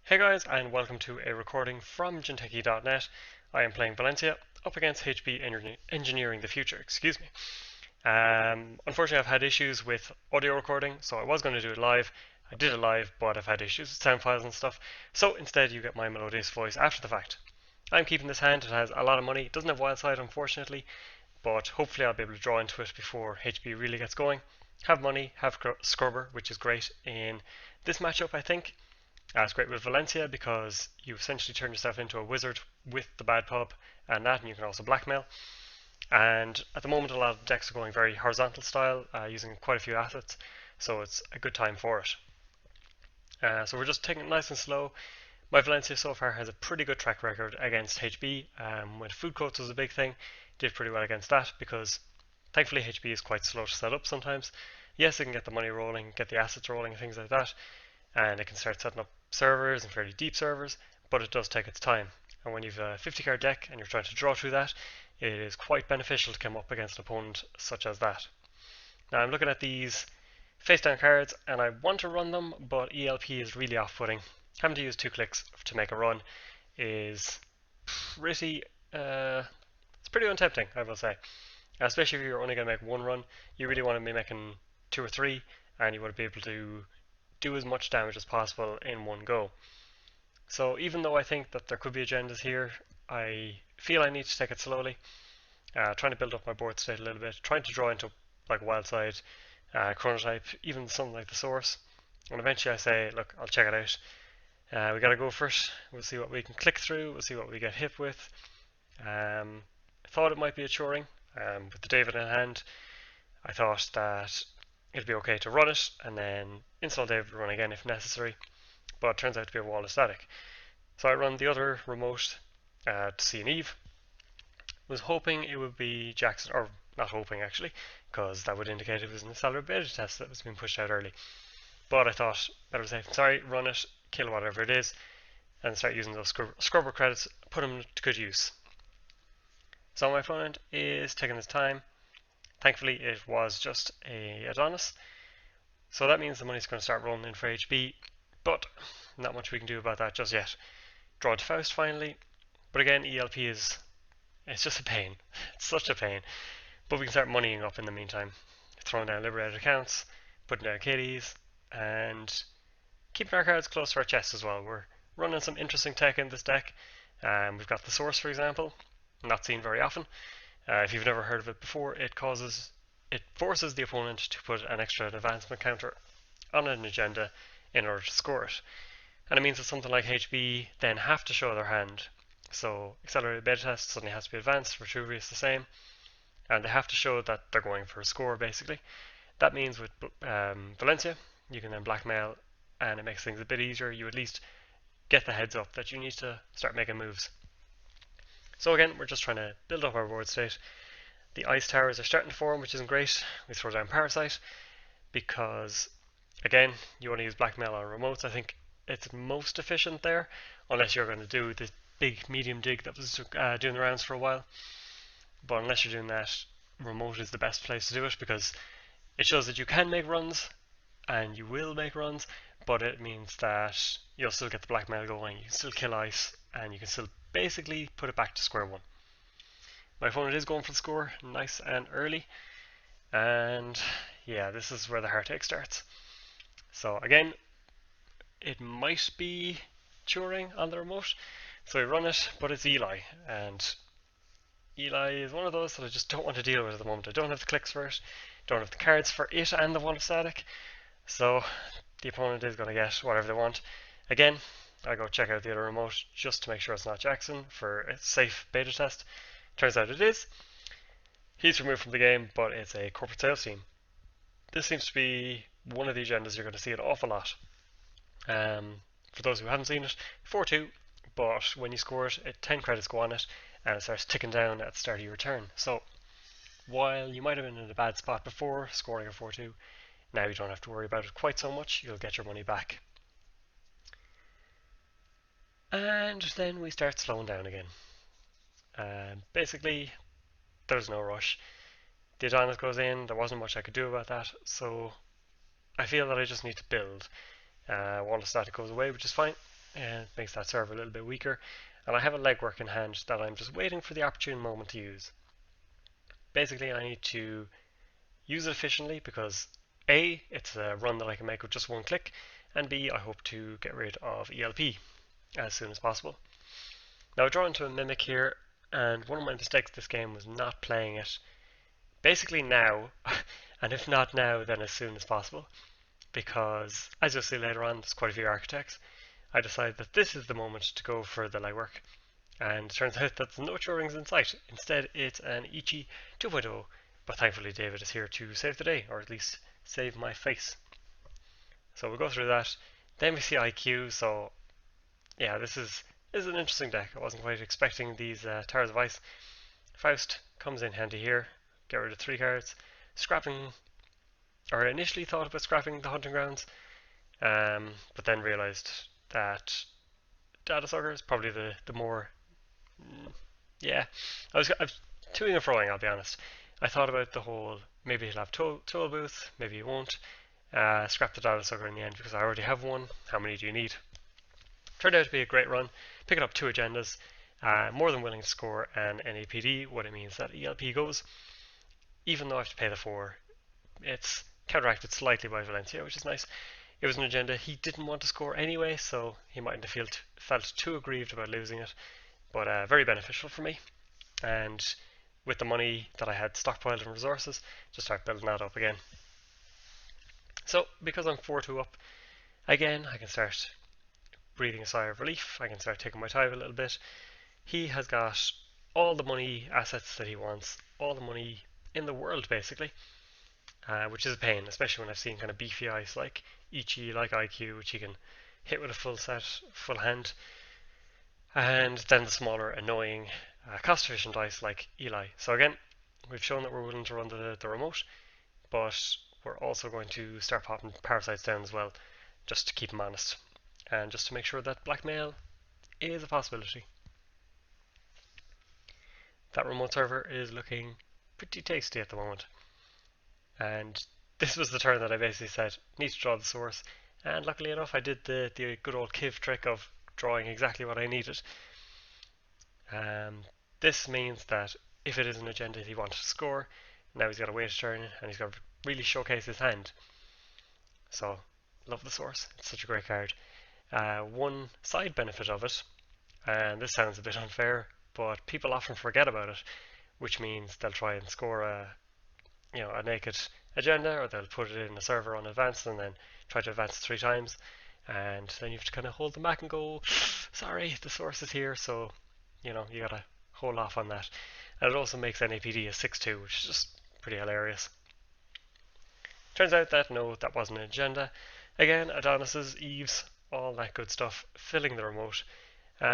Hey guys, and welcome to a recording from gentechie.net. I am playing Valencia up against HB Engineering the Future, excuse me. Unfortunately, I've had issues with audio recording, so I was going to do it live. I did it live, but I've had issues with sound files and stuff, so instead you get my melodious voice after the fact. I'm keeping this hand, it has a lot of money, it doesn't have wild side unfortunately, but hopefully I'll be able to draw into it before HB really gets going. Have money, have Scrubber, which is great in this matchup I think. It's great with Valencia because you essentially turn yourself into a wizard with the bad pub and that, and you can also blackmail. And at the moment, a lot of decks are going very horizontal style, using quite a few assets, so it's a good time for it. So we're just taking it nice and slow. My Valencia so far has a pretty good track record against HB. When food courts was a big thing, did pretty well against that because thankfully HB is quite slow to set up sometimes. Yes, it can get the money rolling, get the assets rolling, and things like that, and it can start setting up servers and fairly deep servers, but it does take its time. And when you've a 50 card deck and you're trying to draw through that, it is quite beneficial to come up against an opponent such as that. Now I'm looking at these face down cards and I want to run them, but ELP is really off putting. Having to use 2 clicks to make a run is pretty it's pretty untempting, I will say. Especially if you're only going to make one run, you really want to be making 2 or 3, and you want to be able to do as much damage as possible in one go. So even though I think that there could be agendas here, I feel I need to take it slowly, trying to build up my board state a little bit, trying to draw into like Wildside, Chronotype, even something like the Source, and eventually I say, look, I'll check it out. We gotta go for it, we'll see what we can click through, we'll see what we get hit with. I thought it might be a Turing, with the David in hand. I thought that it'd be okay to run it and then install David run again if necessary, but it turns out to be a wall of static. So I run the other remote to see an Eve. Was hoping it would be Jackson, or not hoping actually, because that would indicate it was an accelerated beta test that was being pushed out early. But I thought better safe than sorry, run it, kill whatever it is, and start using those scrubber credits, put them to good use. So my opponent is taking his time. Thankfully, it was just a Adonis, so that means the money's going to start rolling in for HB, but not much we can do about that just yet. Draw to Faust finally, but again, ELP it's just a pain. It's such a pain. But we can start moneying up in the meantime, throwing down liberated accounts, putting down kitties, and keeping our cards close to our chest as well. We're running some interesting tech in this deck. We've got the Source, for example, not seen very often. If you've never heard of it before, it forces the opponent to put an extra advancement counter on an agenda in order to score it. And it means that something like HB then have to show their hand. So accelerated beta test suddenly has to be advanced, Vitruvius the same, and they have to show that they're going for a score basically. That means with Valencia, you can then blackmail and it makes things a bit easier. You at least get the heads up that you need to start making moves. So again, we're just trying to build up our board state. The ice towers are starting to form, which isn't great. We throw down Parasite because, again, you want to use blackmail on remotes. I think it's most efficient there, unless you're going to do the big medium dig that was doing the rounds for a while. But unless you're doing that, remote is the best place to do it because it shows that you can make runs, and you will make runs, but it means that you'll still get the blackmail going, you can still kill ice, and you can still basically put it back to square one. My opponent is going for the score, nice and early, and yeah, this is where the heartache starts. So again, it might be Turing on the remote, so we run it, but it's Eli, and Eli is one of those that I just don't want to deal with at the moment. I don't have the clicks for it, don't have the cards for it and the wall of static, so the opponent is going to get whatever they want. Again, I go check out the other remote just to make sure it's not Jackson for a safe beta test. Turns out it is. He's removed from the game, but it's a corporate sales team. This seems to be one of the agendas you're going to see an awful lot. For those who haven't seen it, 4-2, but when you score it, 10 credits go on it, and it starts ticking down at the start of your turn. So while you might have been in a bad spot before scoring a 4-2, now you don't have to worry about it quite so much, you'll get your money back. And then we start slowing down again. Basically, there's no rush. The Adonis goes in, there wasn't much I could do about that, so I feel that I just need to build. Wall of static goes away, which is fine. and it makes that server a little bit weaker. And I have a legwork in hand that I'm just waiting for the opportune moment to use. Basically, I need to use it efficiently because A, it's a run that I can make with just one click, and B, I hope to get rid of ELP as soon as possible. Now I draw into a mimic here, and one of my mistakes this game was not playing it basically now, and if not now, then as soon as possible, because as you'll see later on, there's quite a few architects. I decided that this is the moment to go for the legwork, and it turns out that there's no Turing's in sight. Instead, it's an Ichi 2.0, but thankfully David is here to save the day, or at least save my face. So we'll go through that. Then we see IQ, so yeah, this is an interesting deck. I wasn't quite expecting these Towers of Ice. Faust comes in handy here. Get rid of 3 cards. Scrapping, or initially thought about scrapping the Hunting Grounds, but then realised that Data Sucker is probably the more, yeah. I was toing and froing, I'll be honest. I thought about the whole, maybe he'll have tool booth, maybe he won't. Scrap the Data Sucker in the end because I already have one. How many do you need? Turned out to be a great run, picking up 2 agendas, more than willing to score an NAPD, what it means that ELP goes. Even though I have to pay the 4, it's counteracted slightly by Valencia, which is nice. It was an agenda he didn't want to score anyway, so he mightn't have felt too aggrieved about losing it, but very beneficial for me. And with the money that I had stockpiled in resources, just start building that up again. So because I'm 4-2 up, again I can start breathing a sigh of relief. I can start taking my time a little bit. He has got all the money assets that he wants, all the money in the world basically, which is a pain, especially when I've seen kind of beefy ice like Ichi, like IQ, which he can hit with a full hand, and then the smaller, annoying, cost-efficient ice like Eli. So again, we've shown that we're willing to run the remote, but we're also going to start popping parasites down as well, just to keep him honest, and just to make sure that blackmail is a possibility. That remote server is looking pretty tasty at the moment. And this was the turn that I basically said, need to draw the source. And luckily enough, I did the good old Kiv trick of drawing exactly what I needed. This means that if it is an agenda he wanted to score, now he's got to wait a turn and he's got to really showcase his hand. So, love the source. It's such a great card. One side benefit of it, and this sounds a bit unfair, but people often forget about it, which means they'll try and score a naked agenda, or they'll put it in a server on advanced and then try to advance 3 times, and then you have to kind of hold them back and go, sorry, the source is here, so you gotta hold off on that. And it also makes NAPD a 6-2, which is just pretty hilarious. Turns out that no, that wasn't an agenda. Again, Adonis's, Eves, all that good stuff, filling the remote,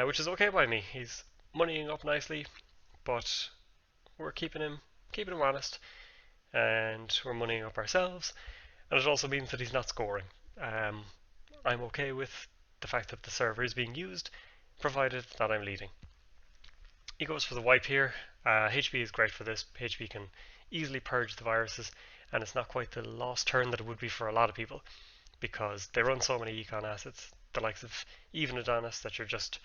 which is okay by me. He's moneying up nicely, but we're keeping him honest, and we're moneying up ourselves, and it also means that he's not scoring. I'm okay with the fact that the server is being used, provided that I'm leading. He goes for the wipe here. HB is great for this. HB can easily purge the viruses, and it's not quite the lost turn that it would be for a lot of people, because they run so many econ assets, the likes of even Adonis, that you're just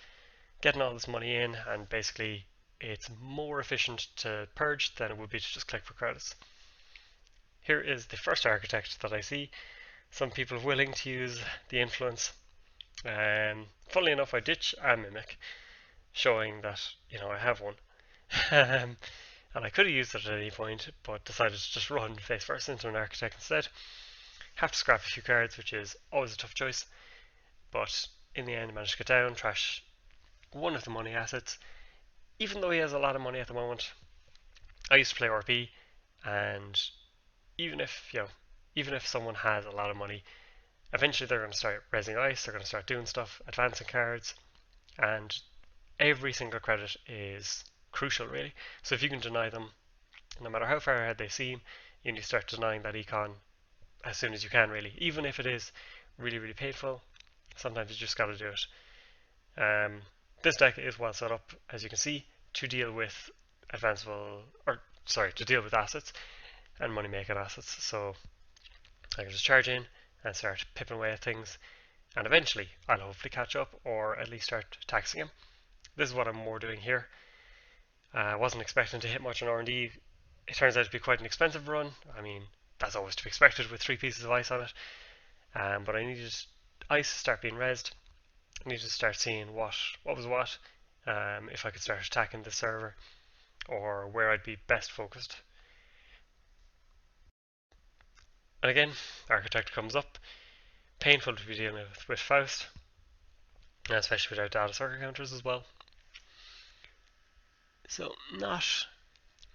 getting all this money in, and basically it's more efficient to purge than it would be to just click for credits. Here is the first architect that I see. Some people willing to use the influence. Funnily enough, I ditch a mimic, showing that I have one. And I could have used it at any point, but decided to just run face first into an architect instead. Have to scrap a few cards, which is always a tough choice, but in the end managed to get down, trash one of the money assets. Even though he has a lot of money at the moment, I used to play RP, and even if someone has a lot of money, eventually they're going to start raising ice, they're going to start doing stuff, advancing cards, and every single credit is crucial really. So if you can deny them, no matter how far ahead they seem, you need to start denying that econ as soon as you can really. Even if it is really, really painful, sometimes you just got to do it. This deck is well set up, as you can see, to deal with to deal with assets and money making assets. So I can just charge in and start pipping away at things. and eventually I'll hopefully catch up or at least start taxing him. This is what I'm more doing here. I wasn't expecting to hit much on R&D. It turns out to be quite an expensive run. I mean, that's always to be expected with 3 pieces of ice on it. But I needed ice to start being rezzed. I needed to start seeing what was what, if I could start attacking the server, or where I'd be best focused. And again, Architect comes up. Painful to be dealing with Faust, especially without data circuit counters as well. So not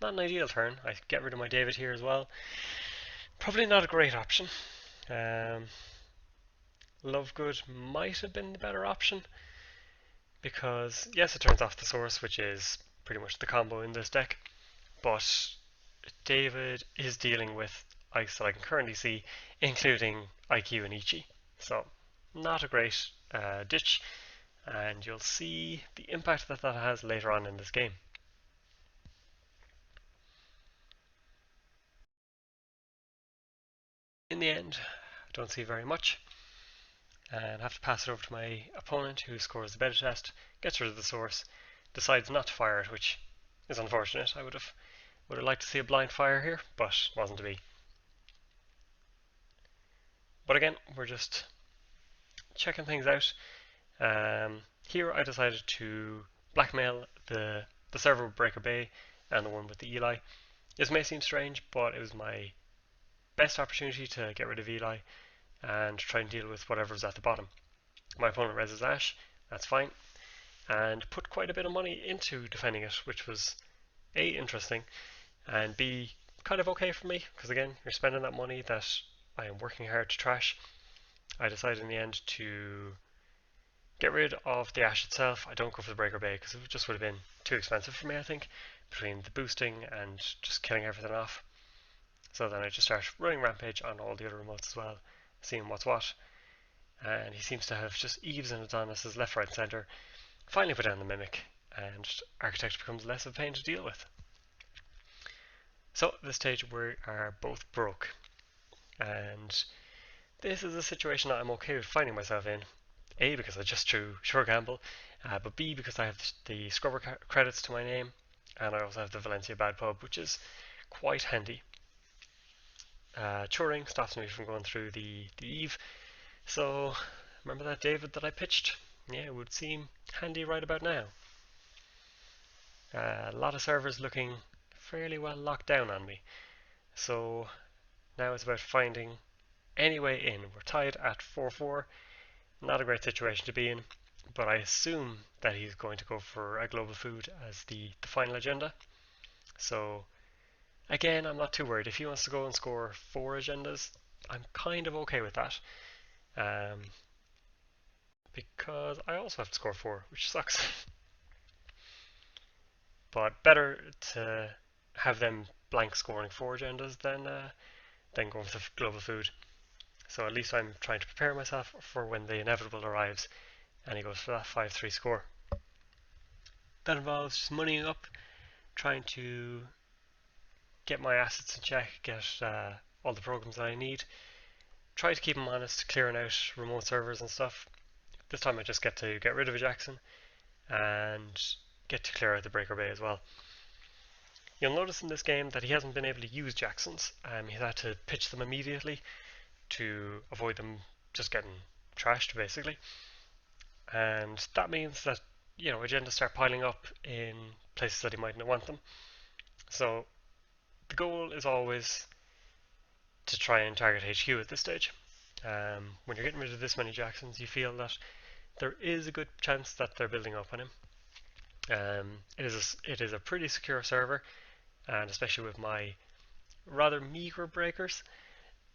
an ideal turn. I get rid of my David here as well. Probably not a great option. Lovegood might have been the better option, because yes, it turns off the source, which is pretty much the combo in this deck, but David is dealing with ice that I can currently see, including IQ and Ichi. So not a great ditch, and you'll see the impact that has later on in this game. In the end, I don't see very much, and have to pass it over to my opponent, who scores the beta test, gets rid of the source, decides not to fire it, which is unfortunate. I would have liked to see a blind fire here, but wasn't to be. But again, we're just checking things out. Here I decided to blackmail the server with Breaker Bay and the one with the Eli. This may seem strange, but it was my best opportunity to get rid of Eli and try and deal with whatever's at the bottom. My opponent reses Ash, that's fine, and put quite a bit of money into defending it, which was A, interesting, and B, kind of okay for me, because again, you're spending that money that I am working hard to trash. I decided in the end to get rid of the Ash itself. I don't go for the Breaker Bay because it just would have been too expensive for me, I think, between the boosting and just killing everything off. So then I just start running Rampage on all the other remotes as well, seeing what's what. And he seems to have just Eves and Adonis left, right, and centre. Finally put down the Mimic, and Architect becomes less of a pain to deal with. So at this stage we are both broke, and this is a situation that I'm okay with finding myself in. A, because I just threw Sure Gamble, but B, because I have the Scrubber credits to my name, and I also have the Valencia Bad Pub, which is quite handy. Turing stops me from going through the Eve, so remember that David that I pitched? Yeah, it would seem handy right about now. A lot of servers looking fairly well locked down on me, so now it's about finding any way in. We're tied at 4-4. Not a great situation to be in, but I assume that he's going to go for a global food as the final agenda. So again, I'm not too worried. If he wants to go and score 4 agendas, I'm kind of okay with that, because I also have to score 4, which sucks. But better to have them blank scoring 4 agendas than going for the global food. So at least I'm trying to prepare myself for when the inevitable arrives, and he goes for that 5-3 score. That involves just moneying up, trying to get my assets in check, get all the programs that I need, try to keep them honest, clearing out remote servers and stuff. This time I just get to get rid of a Jackson and get to clear out the Breaker Bay as well. You'll notice in this game that he hasn't been able to use Jacksons. He's had to pitch them immediately to avoid them just getting trashed, basically. And that means that, agendas start piling up in places that he mightn't want them. So the goal is always to try and target HQ at this stage. When you're getting rid of this many Jacksons, you feel that there is a good chance that they're building up on him. It is a pretty secure server, and especially with my rather meager breakers,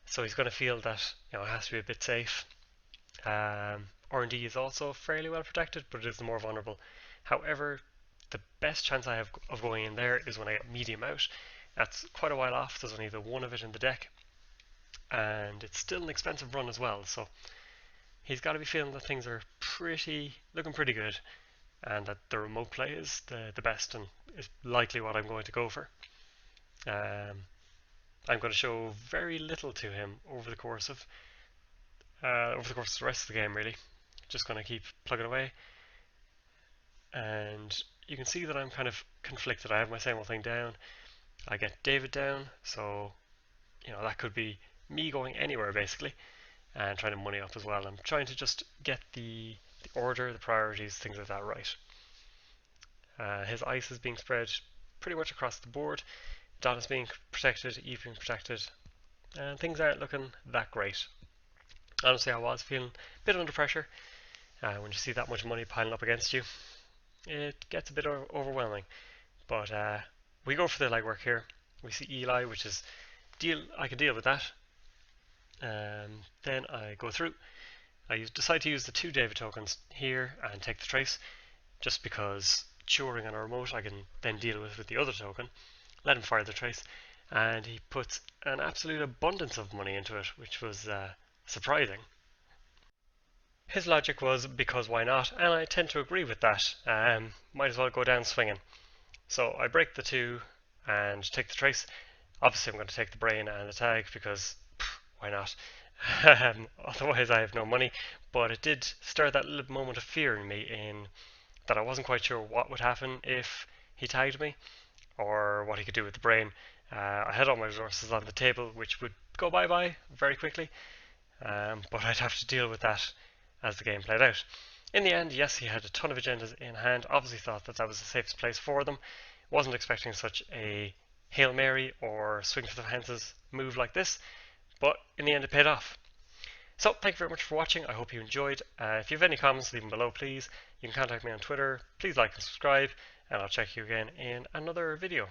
so he's going to feel that it has to be a bit safe. R&D is also fairly well protected, but it is the more vulnerable. However, the best chance I have of going in there is when I get medium out. That's quite a while off. There's only the one of it in the deck, and it's still an expensive run as well. So he's got to be feeling that things are looking pretty good, and that the remote play is the best and is likely what I'm going to go for. I'm going to show very little to him over the course of over the course of the rest of the game, really. Just going to keep plugging away. And you can see that I'm kind of conflicted. I have my same old thing down. I get David down, so that could be me going anywhere basically, and trying to money up as well. I'm trying to just get the order, the priorities, things like that right. His ice is being spread pretty much across the board. Don is being protected, Eve being protected, and things aren't looking that great. Honestly, I was feeling a bit under pressure. When you see that much money piling up against you, it gets a bit overwhelming. But we go for the legwork here. We see Eli, which is I can deal with that. Then I go through. I decide to use the 2 David tokens here and take the trace, just because curing on a remote I can then deal with the other token. Let him fire the trace, and he puts an absolute abundance of money into it, which was surprising. His logic was because why not, and I tend to agree with that. Might as well go down swinging. So I break the 2 and take the trace. Obviously I'm going to take the brain and the tag because why not? Otherwise I have no money, but it did stir that little moment of fear in me in that I wasn't quite sure what would happen if he tagged me or what he could do with the brain. I had all my resources on the table which would go bye-bye very quickly, but I'd have to deal with that as the game played out. In the end, yes, he had a ton of agendas in hand, obviously thought that was the safest place for them, wasn't expecting such a Hail Mary or swing for the fences move like this, but in the end it paid off. So thank you very much for watching. I hope you enjoyed. If you have any comments, leave them below please. You can contact me on Twitter. Please like and subscribe, and I'll check you again in another video.